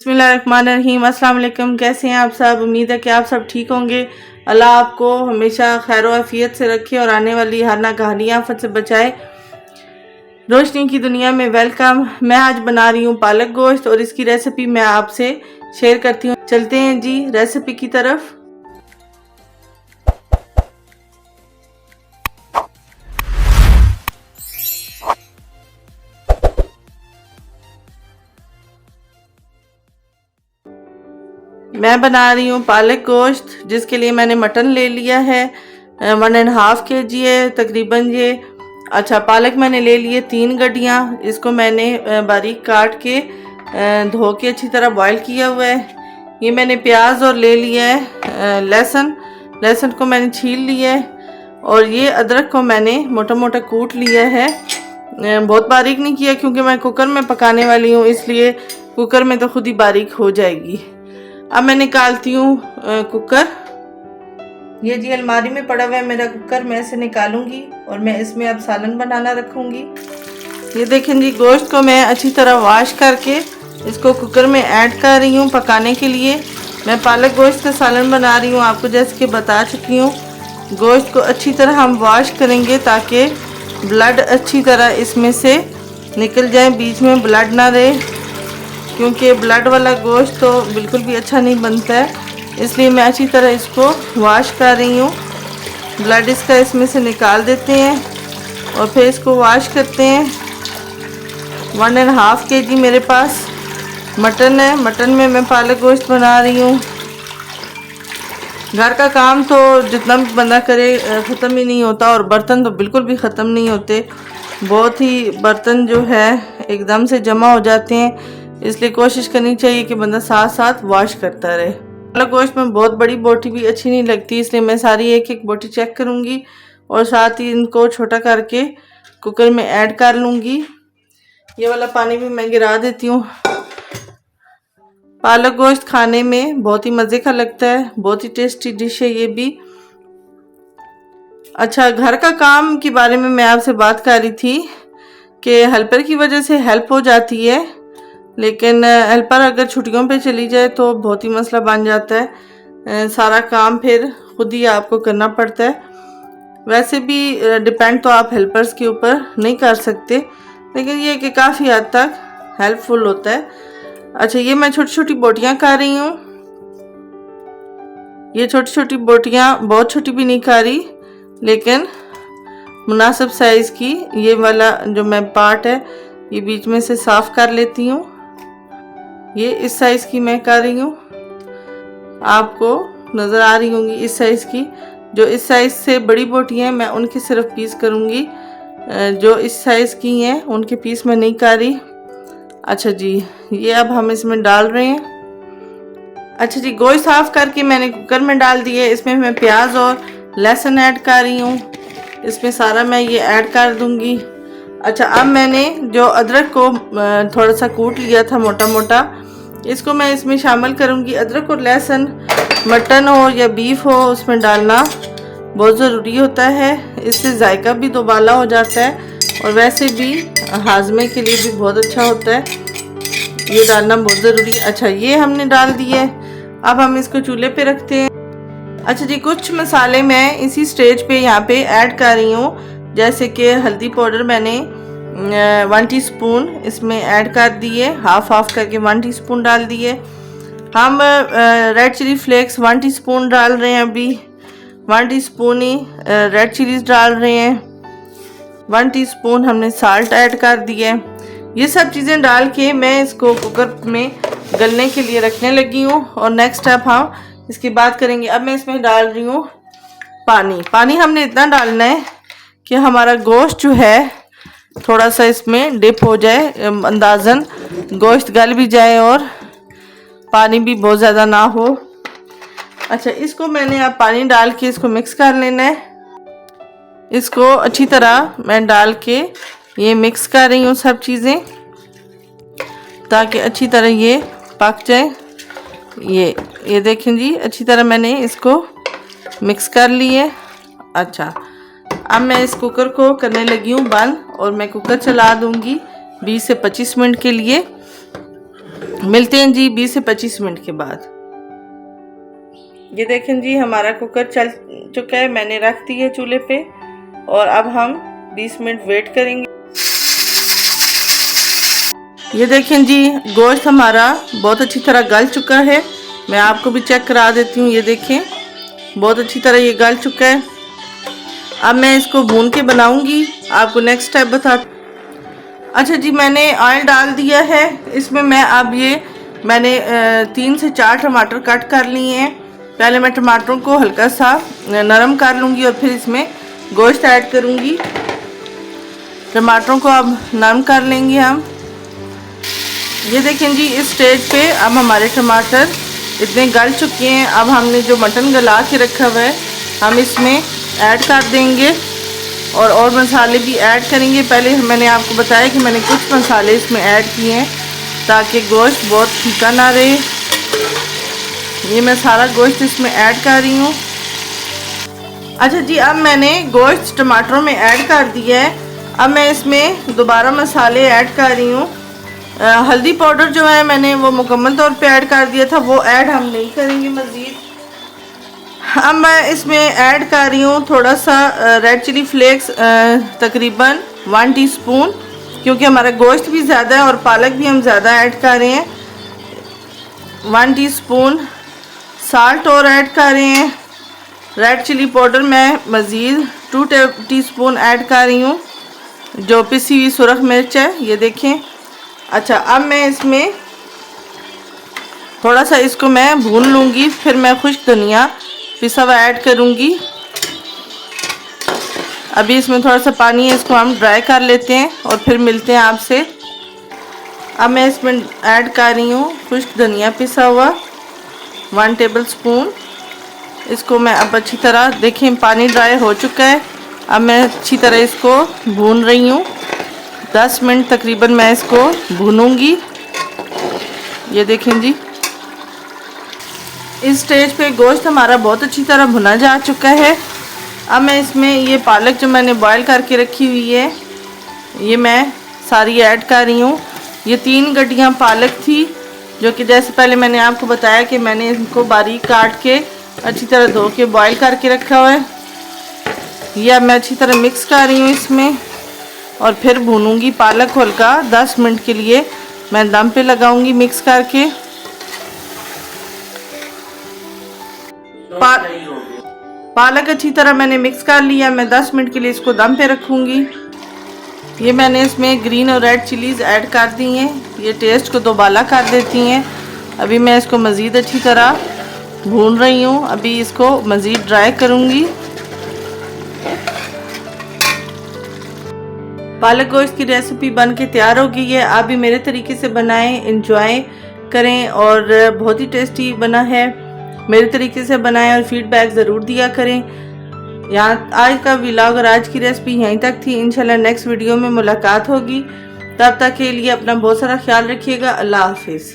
बिस्मिल्लाहिर्रहमानिर्रहीम। अस्सलाम वालेकुम। कैसे हैं आप सब? उम्मीद है कि आप सब ठीक होंगे। अल्लाह आपको हमेशा खैर आफियत से रखे और आने वाली हर नागहानी आफत से बचाए। रोशनी की दुनिया में वेलकम। मैं आज बना रही हूँ पालक गोश्त और इसकी रेसिपी मैं आपसे शेयर करती हूँ। चलते हैं जी रेसिपी की तरफ। मैं बना रही हूँ पालक गोश्त, जिसके लिए मैंने मटन ले लिया है 1.5 kg है तकरीबन ये। अच्छा, पालक मैंने ले लिए 3 गड्डियाँ। इसको मैंने बारीक काट के धो के अच्छी तरह बॉईल किया हुआ है। ये मैंने प्याज और ले लिया है लहसुन को मैंने छील लिया है। और ये अदरक को मैंने मोटा मोटा कूट लिया है। बहुत बारीक नहीं किया क्योंकि मैं कुकर में पकाने वाली हूँ, इसलिए कुकर में तो खुद ही बारीक हो जाएगी। अब मैं निकालती हूँ कुकर। ये जी अलमारी में पड़ा हुआ है मेरा कुकर, मैं इसे निकालूंगी और मैं इसमें अब सालन बनाना रखूंगी। ये देखें जी, गोश्त को मैं अच्छी तरह वॉश करके इसको कुकर में ऐड कर रही हूँ पकाने के लिए। मैं पालक गोश्त का सालन बना रही हूँ, आपको जैसे कि बता चुकी हूँ। गोश्त को अच्छी तरह हम वॉश करेंगे ताकि ब्लड अच्छी तरह इसमें से निकल जाए, बीच में ब्लड ना रहे, क्योंकि ब्लड वाला गोश्त तो बिल्कुल भी अच्छा नहीं बनता है। इसलिए मैं अच्छी तरह इसको वॉश कर रही हूँ। ब्लड इसका इसमें से निकाल देते हैं और फिर इसको वॉश करते हैं। 1.5 kg मेरे पास मटन है। मटन में मैं पालक गोश्त बना रही हूँ। घर का काम तो जितना भी बंदा करे ख़त्म ही नहीं होता, और बर्तन तो बिल्कुल भी ख़त्म नहीं होते। बहुत ही बर्तन जो है एकदम से जमा हो जाते हैं, इसलिए कोशिश करनी चाहिए कि बंदा साथ साथ वॉश करता रहे। पालक गोश्त में बहुत बड़ी बोटी भी अच्छी नहीं लगती, इसलिए मैं सारी एक एक बोटी चेक करूँगी और साथ ही इनको छोटा करके कुकर में ऐड कर लूँगी। ये वाला पानी भी मैं गिरा देती हूँ। पालक गोश्त खाने में बहुत ही मज़े का लगता है, बहुत ही टेस्टी डिश है ये भी। अच्छा, घर का काम के बारे में मैं आपसे बात कर रही थी कि हेल्पर की वजह से हेल्प हो जाती है, लेकिन हेल्पर अगर छुट्टियों पे चली जाए तो बहुत ही मसला बन जाता है। सारा काम फिर खुद ही आपको करना पड़ता है। वैसे भी डिपेंड तो आप हेल्पर्स के ऊपर नहीं कर सकते, लेकिन ये कि काफ़ी हद तक हेल्पफुल होता है। अच्छा, ये मैं छोटी छोटी बोटियाँ कर रही हूँ। ये छोटी छोटी बोटियाँ बहुत छोटी भी नहीं कर रही, लेकिन मुनासिब साइज़ की। ये वाला जो मैं पार्ट है ये बीच में से साफ़ कर लेती हूँ। ये इस साइज़ की मैं कर रही हूँ, आपको नज़र आ रही होंगी इस साइज़ की। जो इस साइज़ से बड़ी बोटियाँ हैं मैं उनके सिर्फ पीस करूँगी, जो इस साइज़ की हैं उनके पीस मैं नहीं कर रही। अच्छा जी, ये अब हम इसमें डाल रहे हैं। अच्छा जी, गोश्त साफ़ करके मैंने कुकर में डाल दिए। इसमें मैं प्याज और लहसुन ऐड कर रही हूँ। इसमें सारा मैं ये ऐड कर दूँगी। अच्छा, अब मैंने जो अदरक को थोड़ा सा कूट लिया था मोटा मोटा, इसको मैं इसमें शामिल करूँगी। अदरक और लहसुन मटन हो या बीफ हो उसमें डालना बहुत ज़रूरी होता है। इससे जायका भी दोबाला हो जाता है और वैसे भी हाजमे के लिए भी बहुत अच्छा होता है। ये डालना बहुत ज़रूरी है। अच्छा, ये हमने डाल दिया है। अब हम इसको चूल्हे पे रखते हैं। अच्छा जी, कुछ मसाले मैं इसी स्टेज पे यहाँ पे ऐड कर रही हूँ, जैसे कि हल्दी पाउडर मैंने 1 टीस्पून इसमें ऐड कर दिए, हाफ करके 1 टीस्पून डाल दिए। हम रेड चिली फ्लेक्स 1 टीस्पून डाल रहे हैं। अभी 1 टीस्पून ही रेड चिलीज डाल रहे हैं। 1 टीस्पून हमने साल्ट ऐड कर दिया। ये सब चीज़ें डाल के मैं इसको कुकर में गलने के लिए रखने लगी हूँ, और नेक्स्ट स्टेप हम इसकी बात करेंगे। अब मैं इसमें डाल रही हूँ पानी हमने इतना डालना है कि हमारा गोश्त जो है थोड़ा सा इसमें डिप हो जाए, अंदाज़न गोश्त गल भी जाए और पानी भी बहुत ज़्यादा ना हो। अच्छा, इसको मैंने अब पानी डाल के इसको मिक्स कर लेना है। इसको अच्छी तरह मैं डाल के ये मिक्स कर रही हूँ सब चीज़ें, ताकि अच्छी तरह ये पक जाए। ये देखें जी, अच्छी तरह मैंने इसको मिक्स कर ली है। अच्छा, अब मैं इस कुकर को करने लगी हूँ बंद, और मैं कुकर चला दूँगी 20 से 25 मिनट के लिए। मिलते हैं जी 20 से 25 मिनट के बाद। ये देखें जी हमारा कुकर चल चुका है, मैंने रख दिया चूल्हे पे और अब हम 20 मिनट वेट करेंगे। ये देखें जी गोश्त हमारा बहुत अच्छी तरह गल चुका है, मैं आपको भी चेक करा देती हूँ। ये देखें बहुत अच्छी तरह ये गल चुका है। अब मैं इसको भून के बनाऊंगी, आपको नेक्स्ट स्टेप बता। अच्छा जी मैंने ऑयल डाल दिया है इसमें। मैं अब ये मैंने 3 से 4 टमाटर कट कर लिए हैं। पहले मैं टमाटरों को हल्का सा नरम कर लूँगी और फिर इसमें गोश्त ऐड करूँगी। टमाटरों को अब नरम कर लेंगे हम। ये देखें जी इस स्टेज पे अब हमारे टमाटर इतने गल चुके हैं। अब हमने जो मटन गला के रखा हुआ है हम इसमें ऐड कर देंगे और मसाले भी ऐड करेंगे। पहले मैंने आपको बताया कि मैंने कुछ मसाले इसमें ऐड किए हैं ताकि गोश्त बहुत फीका ना रहे। ये मैं सारा गोश्त इसमें ऐड कर रही हूँ। अच्छा जी अब मैंने गोश्त टमाटरों में ऐड कर दिया है। अब मैं इसमें दोबारा मसाले ऐड कर रही हूँ। हल्दी पाउडर जो है मैंने वो मुकम्मल तौर पे ऐड कर दिया था, वो ऐड हम नहीं करेंगे मज़ीद। अब मैं इसमें ऐड कर रही हूँ थोड़ा सा रेड चिली फ्लेक्स, तकरीबन 1 टीस्पून, क्योंकि हमारा गोश्त भी ज़्यादा है और पालक भी हम ज़्यादा ऐड कर रहे हैं। 1 टीस्पून साल्ट और ऐड कर रहे हैं। रेड चिली पाउडर मैं मज़ीद 2 टीस्पून ऐड कर रही हूँ, जो पिसी हुई सुरख मिर्च है। ये देखें। अच्छा अब मैं इसमें थोड़ा सा इसको मैं भून लूँगी, फिर मैं खुश्क धनिया पिसा हुआ ऐड करूँगी। अभी इसमें थोड़ा सा पानी है, इसको हम ड्राई कर लेते हैं और फिर मिलते हैं आपसे। अब मैं इसमें ऐड कर रही हूँ खुश्क धनिया पिसा हुआ 1 टेबलस्पून। इसको मैं अब अच्छी तरह, देखें पानी ड्राई हो चुका है। अब मैं अच्छी तरह इसको भून रही हूँ। 10 मिनट तकरीबन मैं इसको भूनूंगी। ये देखें जी इस स्टेज पे गोश्त हमारा बहुत अच्छी तरह भुना जा चुका है। अब मैं इसमें ये पालक जो मैंने बॉईल करके रखी हुई है ये मैं सारी ऐड कर रही हूँ। ये 3 गड्डियाँ पालक थी जो कि जैसे पहले मैंने आपको बताया कि मैंने इनको बारीक काट के अच्छी तरह धो के बॉईल करके रखा हुआ है। ये अब मैं अच्छी तरह मिक्स कर रही हूँ इसमें और फिर भूनूंगी पालक को हल्का 10 मिनट के लिए मैं दम पे लगाऊंगी मिक्स करके। पालक अच्छी तरह मैंने मिक्स कर लिया। मैं 10 मिनट के लिए इसको दम पे रखूंगी। ये मैंने इसमें ग्रीन और रेड चिलीज़ ऐड कर दी हैं, ये टेस्ट को दोबाला कर देती हैं। अभी मैं इसको मज़ीद अच्छी तरह भून रही हूँ। अभी इसको मज़ीद ड्राई करूँगी। पालक गोश्त की रेसिपी बन के तैयार हो गई है। आप भी मेरे तरीके से बनाएं, इंजॉय करें और बहुत ही टेस्टी बना है। मेरे तरीके से बनाएं और फीडबैक ज़रूर दिया करें। यहाँ आज का व्लॉग और आज की रेसिपी यहीं तक थी। इंशाल्लाह नेक्स्ट वीडियो में मुलाकात होगी। तब तक के लिए अपना बहुत सारा ख्याल रखिएगा। अल्लाह हाफिज़।